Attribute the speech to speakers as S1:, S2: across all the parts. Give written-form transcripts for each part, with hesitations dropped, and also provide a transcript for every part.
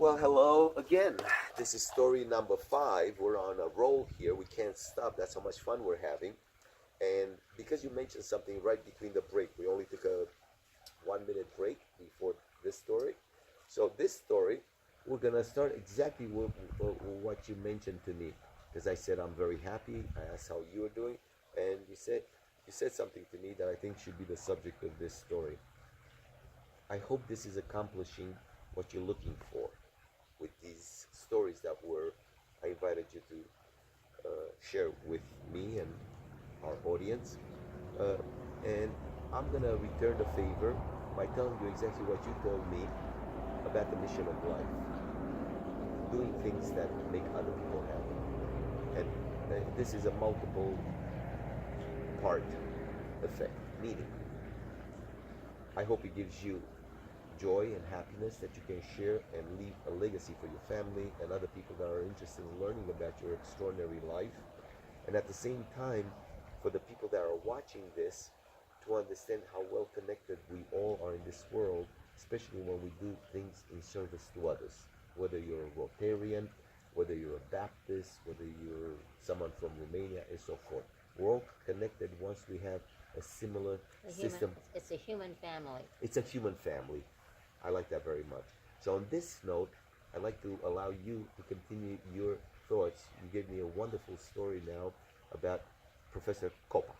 S1: Well, hello again. This is story number 5. We're on a roll here. We can't stop. That's how much fun we're having. And because you mentioned something right between the break, we only took a 1 minute break before this story. So this story, we're gonna start exactly what you mentioned to me, because I said I'm very happy. I asked how you were doing, and you said something to me that I think should be the subject of this story. I hope this is accomplishing what you're looking for with these stories that I invited you to share with me and our audience. Uh, and I'm going to return the favor by telling you exactly what you told me about the mission of life, doing things that make other people happy. And this is a multiple part effect, meaning I hope it gives you joy and happiness that you can share and leave a legacy for your family and other people that are interested in learning about your extraordinary life. And at the same time, for the people that are watching this, to understand how well connected we all are in this world, especially when we do things in service to others. Whether you're a Rotarian, whether you're a Baptist, whether you're someone from Romania, and so forth. We're all connected once we have a similar system.
S2: It's a human family.
S1: It's a human family. I like that very much. So on this note, I'd like to allow you to continue your thoughts. You gave me a wonderful story now about Professor Kopak.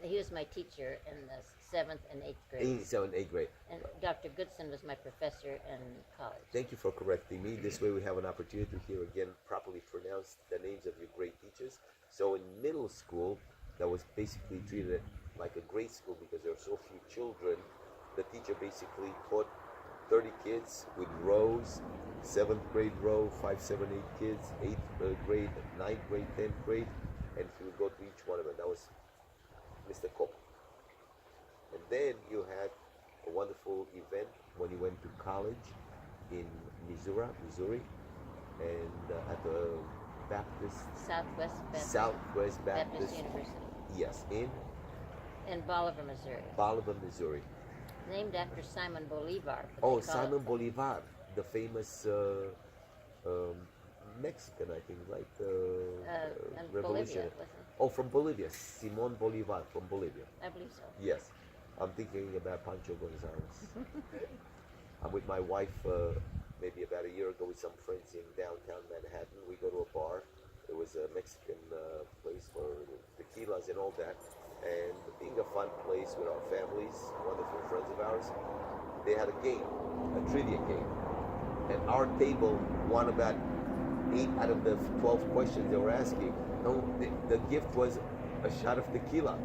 S2: He was my teacher in the 7th and 8th grade.
S1: In 7th and 8th grade.
S2: And Dr. Goodson was my professor in college.
S1: Thank you for correcting me. This way we have an opportunity to hear again properly pronounce the names of your great teachers. So in middle school, that was basically treated like a grade school because there are so few children. The teacher basically taught 30 kids with rows, 7th grade row, 5, 7, 8 kids, 8th grade, 9th grade, 10th grade, and he would go to each one of them. That was Mr. Kopp. And then you had a wonderful event when you went to college in Missouri, and at the Southwest Baptist
S2: University.
S1: Yes,
S2: in Bolivar,
S1: Missouri.
S2: Named after Simon Bolivar.
S1: Oh, Simon Bolivar, the famous Mexican, I think, right? Revolution. Oh, from Bolivia. Simon Bolivar from Bolivia.
S2: I believe so.
S1: Yes. I'm thinking about Pancho Gonzalez. I'm with my wife maybe about a year ago with some friends in downtown Manhattan. We go to a bar. It was a Mexican place for tequilas and all that. And being a fun place with our families, wonderful friends of ours, they had a game, a trivia game. And our table won about 8 out of the 12 questions they were asking. No, the gift was a shot of tequila.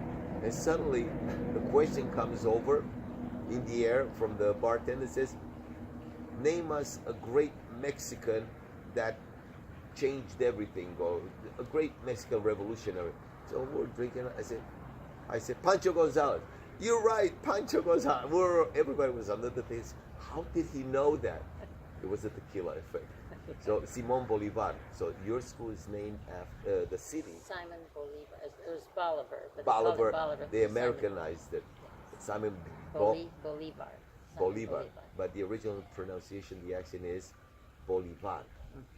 S1: And suddenly the question comes over in the air from the bartender and says, name us a great Mexican that changed everything, or a great Mexican revolutionary. So we're drinking. I said, Pancho Gonzalez. You're right, Pancho Gonzalez. Everybody was under the face. How did he know that? It was the tequila effect. So Simon Bolivar. So your school is named after the city.
S2: Simon Bolivar. It was Bolivar. But
S1: Bolivar. They Americanized it. Simon
S2: Bolivar.
S1: Bolivar. But the original pronunciation, the accent is Bolivar.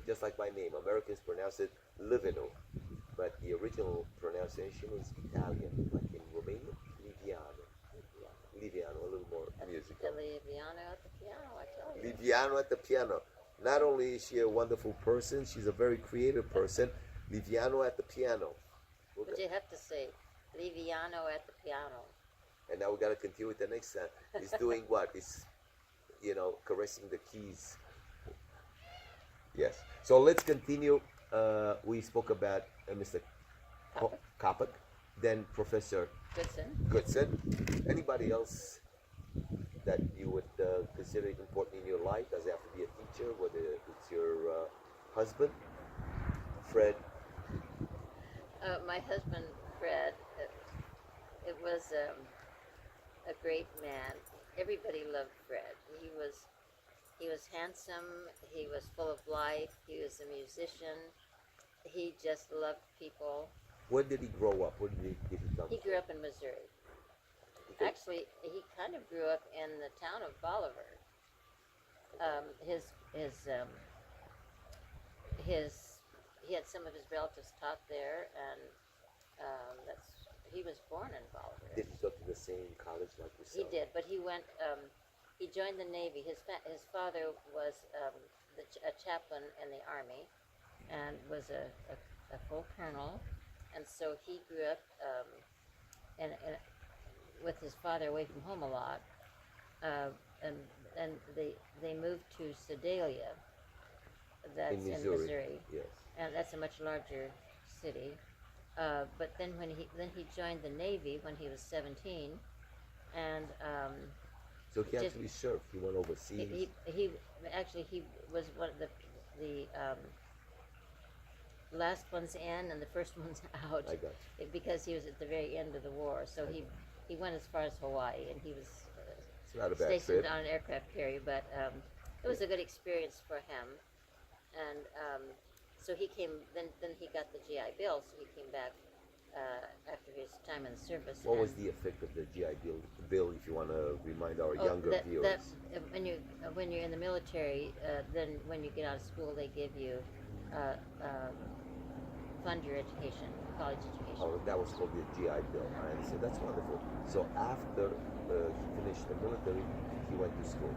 S1: Just like my name. Americans pronounce it Livianu. But the original pronunciation is Italian, like in Romania, Livianu. Livianu, a little more musical.
S2: Liviano at the piano, I tell you.
S1: Liviano at the piano. Not only is she a wonderful person, she's a very creative person. Liviano at the piano.
S2: But you have to say, Liviano at the piano.
S1: And now we got to continue with the next time. He's doing what? He's, caressing the keys. Yes. So let's continue. We spoke about Mr. Kopak, then Professor Goodson. Anybody else that you would consider important in your life? Does it have to be a teacher? Whether it's your husband, Fred?
S2: My husband, Fred, it was a great man. Everybody loved Fred. He was handsome. He was full of life. He was a musician. He just loved people.
S1: Where did he grow up? Where did he come from?
S2: He grew up in Missouri. Actually, he kind of grew up in the town of Bolivar. His he had some of his relatives taught there, and that's he was born in Bolivar.
S1: Did he go to the same college like
S2: He
S1: yourself?
S2: did, but he went. He joined the Navy. His father was a chaplain in the Army, and was a full colonel, and so he grew up and with his father away from home a lot, and they moved to Sedalia. That's in Missouri,
S1: Yes.
S2: and that's a much larger city. But then he joined the Navy when he was 17, and
S1: So he actually served. He went overseas.
S2: he was one of the last ones in and the first ones out.
S1: I got
S2: Because he was at the very end of the war, so he went as far as Hawaii, and he was
S1: It's not a bad
S2: stationed
S1: trip.
S2: on an aircraft carrier. But it was a good experience for him, and so he came. Then he got the GI Bill, so he came back after his time in the service.
S1: What was the effect of the GI Bill, if you want to remind our younger viewers?
S2: When you're in the military, then when you get out of school, they give you fund your education, college education.
S1: Oh, that was called the GI Bill. I understand. That's wonderful. So after he finished the military, he went to school.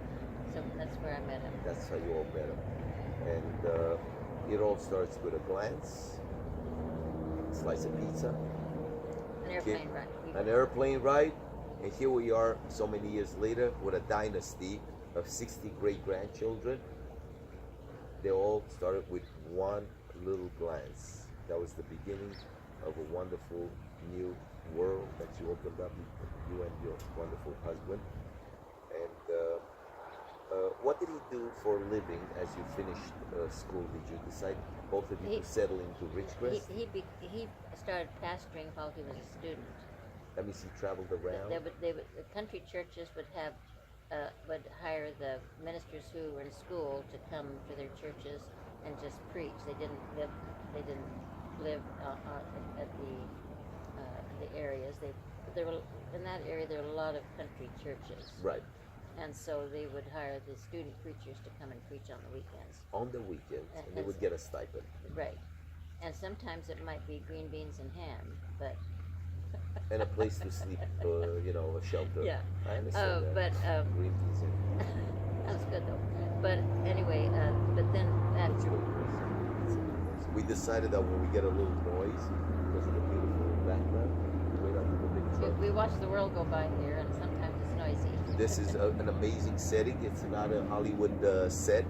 S2: So that's where I met him.
S1: That's how you all met him. And it all starts with a glance, slice of pizza,
S2: An airplane ride.
S1: an airplane ride, and here we are so many years later with a dynasty of 60 great-grandchildren. They all started with one little glance. That was the beginning of a wonderful new world that you opened up, you and your wonderful husband. And what did he do for a living as you finished school? Did you decide, both of you, to settle into Ridgecrest?
S2: He started pastoring while he was a student.
S1: That means he traveled around?
S2: The country churches would hire the ministers who were in school to come to their churches and just preach. They didn't live at the areas. There were in that area. There were a lot of country churches.
S1: Right.
S2: And so they would hire the student preachers to come and preach on the weekends.
S1: On the weekends, and they would get a stipend.
S2: Right. And sometimes it might be green beans and ham, but
S1: And a place to sleep, a shelter.
S2: Yeah.
S1: I understand that.
S2: But
S1: Green peas and
S2: that was good though. But anyway, but then
S1: Let's go. We decided that when we get a little noise because of the beautiful background, we wait until the big truck.
S2: we watch the world go by here, and sometimes it's noisy.
S1: This is an amazing setting. It's not a Hollywood set,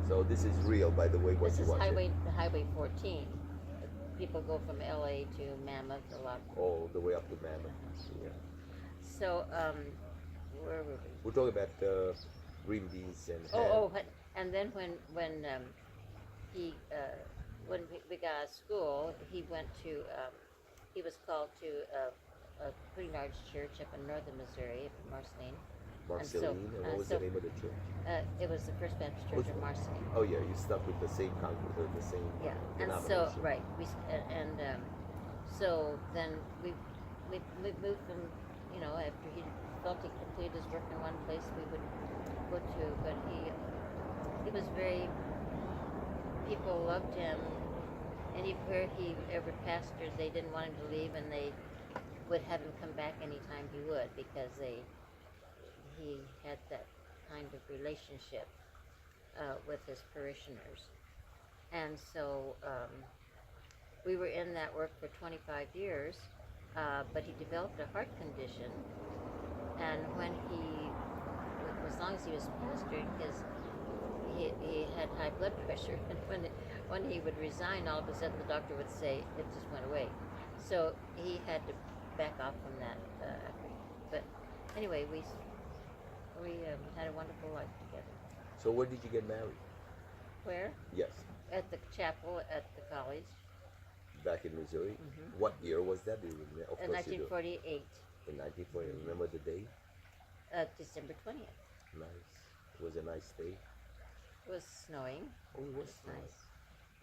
S1: so this is real, by the way. What
S2: This
S1: you
S2: is
S1: watch
S2: Highway 14. People go from LA to Mammoth a lot.
S1: all the way up to Mammoth. Yeah.
S2: So, where were we?
S1: We're talking about green beans and ham.
S2: And then when we got out of school, he went to he was called to a pretty large church up in northern Missouri, up in Marceline.
S1: Marceline, and what was the name of the church?
S2: It was the First Baptist Church of Marceline.
S1: Oh yeah, you stuck with the same the same
S2: Yeah, and so right, so then we moved from, after he felt he completed his work in one place, we would go to, but he was very, people loved him. Anywhere he ever pastored, they didn't want him to leave, and they would have him come back anytime he would, because he had that kind of relationship with his parishioners. And so we were in that work for 25 years, but he developed a heart condition, and as long as he was pastoring, he had high blood pressure, and when he would resign, all of a sudden the doctor would say it just went away. So he had to back off from that. But anyway, we had a wonderful life together.
S1: So where did you get married?
S2: Where?
S1: Yes,
S2: At the chapel at the college.
S1: back in Missouri.
S2: Mhm.
S1: What year was that? Do you remember? Of
S2: In
S1: course you do.
S2: 1948,
S1: In 1940. Remember the day?
S2: December 20th.
S1: Nice. It was a nice day.
S2: It was snowing.
S1: Oh, it was
S2: It's
S1: nice.
S2: nice.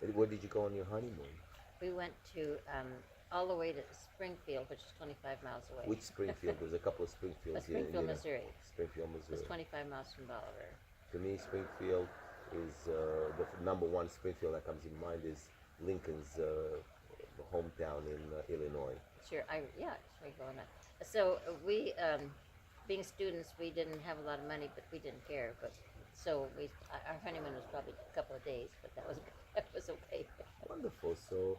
S1: And where did you go on your honeymoon?
S2: We went to all the way to Springfield, which is 25 miles away.
S1: Which Springfield? There's a couple of Springfields here.
S2: Springfield, Missouri.
S1: Springfield,
S2: It was
S1: Missouri.
S2: 25 miles from Bolivar.
S1: To me, Springfield is the number one Springfield that comes in mind is Lincoln's hometown in Illinois.
S2: Sure, sure, going on. So we, being students, we didn't have a lot of money, but we didn't care. But so our honeymoon was probably a couple of days, but that was okay.
S1: Wonderful. So,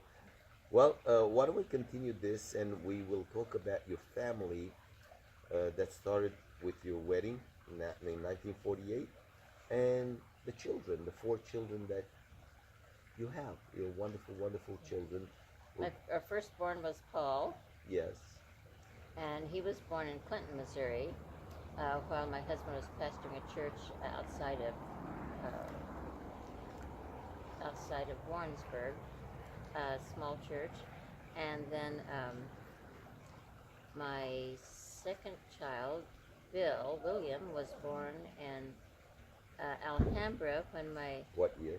S1: well, why don't we continue this and we will talk about your family that started with your wedding in 1948 and the children, the 4 children that you have, your wonderful, wonderful children.
S2: Our firstborn was Paul.
S1: Yes.
S2: And he was born in Clinton, Missouri, while my husband was pastoring a church outside of Warrensburg, a small church. And then my second child, William, was born in Alhambra when my...
S1: What year?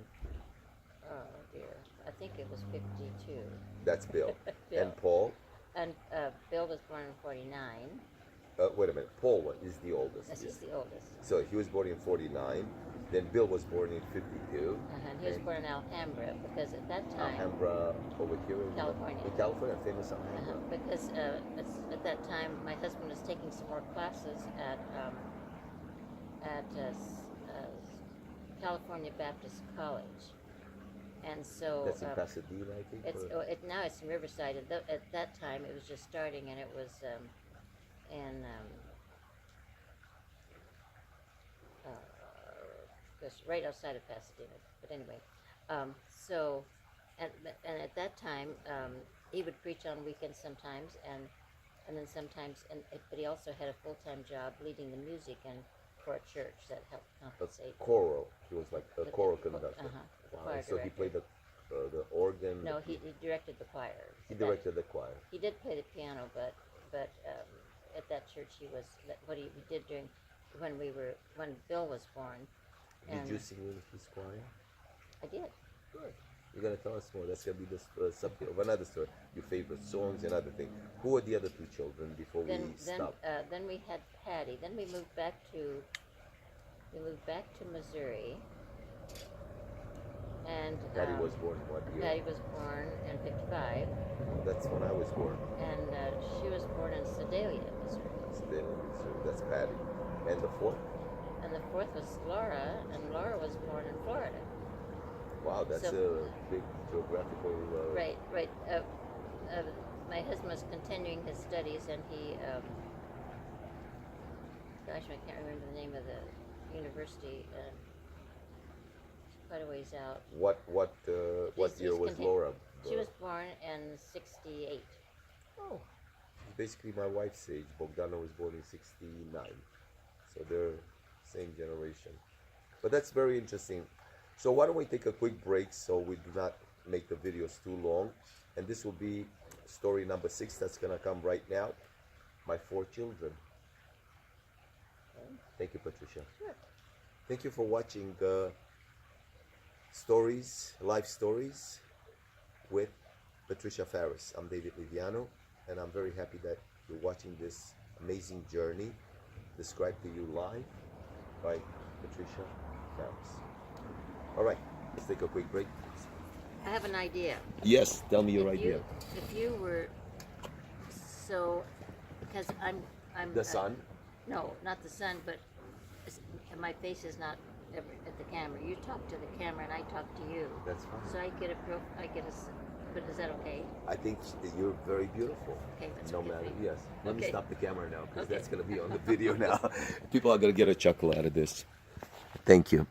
S2: Oh dear, I think it was 52.
S1: That's Bill.
S2: Bill.
S1: And Paul?
S2: And Bill was born in 49.
S1: Wait a minute. Paul is the oldest.
S2: He's the oldest.
S1: So he was born in 49. Then Bill was born in 52.
S2: And he was born in Alhambra because at that time...
S1: Alhambra over here in
S2: California.
S1: In California, famous Alhambra.
S2: Because at that time my husband was taking some more classes at California Baptist College. And so
S1: that's in Pasadena, I think.
S2: Now it's in Riverside. At that time, it was just starting, and it was just right outside of Pasadena. But anyway, and at that time, he would preach on weekends sometimes, and then sometimes, but he also had a full-time job leading the music and for a church that helped compensate.
S1: Choral. He was like a choral conductor.
S2: Choir
S1: so
S2: director.
S1: he played the organ.
S2: No, he directed the choir.
S1: He directed the choir.
S2: He did play the piano, but at that church he was what he did during when Bill was born.
S1: Did you sing in his choir?
S2: I did.
S1: Good. You're gonna tell us more. That's gonna be the subject of another story. Your favorite songs and other things. Who were the other 2 children before we stop?
S2: Then we had Patty. Then we moved back to Missouri. And
S1: Patty was born what year?
S2: Patty was born in 55.
S1: That's when I was born.
S2: And she was born in Sedalia, Missouri.
S1: Sedalia, Missouri. That's Patty. And the 4th?
S2: And the 4th was Laura, and Laura was born in Florida.
S1: Wow, that's a big geographical...
S2: Right. My husband was continuing his studies, and he... gosh, I can't remember the name of the university. Quite a ways out.
S1: What year was Laura?
S2: She was born in 68.
S1: Oh. Basically my wife's age. Bogdana was born in 69. So they're same generation. But that's very interesting. So why don't we take a quick break so we do not make the videos too long. And this will be story number 6 that's going to come right now. My 4 children. Thank you, Patricia.
S2: Sure.
S1: Thank you for watching life stories with Patricia Farris. I'm David Livianu, and I'm very happy that you're watching this amazing journey described to you live by Patricia Farris. All right, let's take a quick break.
S2: I have an idea.
S1: Yes, tell me your idea.
S2: If you were because I'm
S1: The sun?
S2: No, not the sun, but my face is not at the camera. You talk to the camera, and I talk to you.
S1: That's fine.
S2: So but is that okay?
S1: I think you're very beautiful.
S2: Okay, that's
S1: no
S2: okay.
S1: matter. Yes. Let me stop the camera now because
S2: Okay.
S1: that's going to be on the video now. People are going to get a chuckle out of this. Thank you.